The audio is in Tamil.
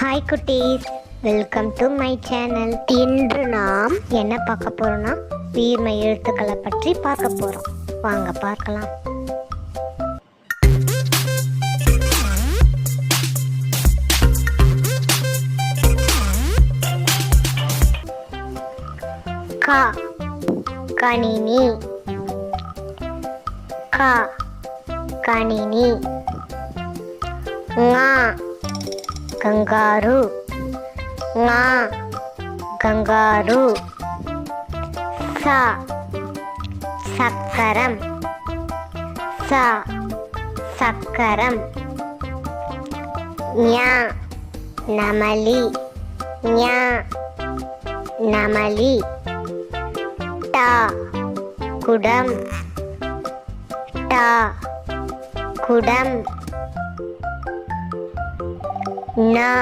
ஹாய் குட்டீஸ், வெல்கம் டு மை சேனல். இன்று நாம் என்ன பார்க்க போறோம்னா உயிர்மை எழுத்துக்களை பற்றி பார்க்க போறோம். வாங்க பார்க்கலாம். க கணினி, க கணினி. ங கங்காரு, ங கங்காரு. ச சக்கரம், ச சக்கரம். ஞ நமலி, ஞ நமலி. ட குடம், ட குடம். ந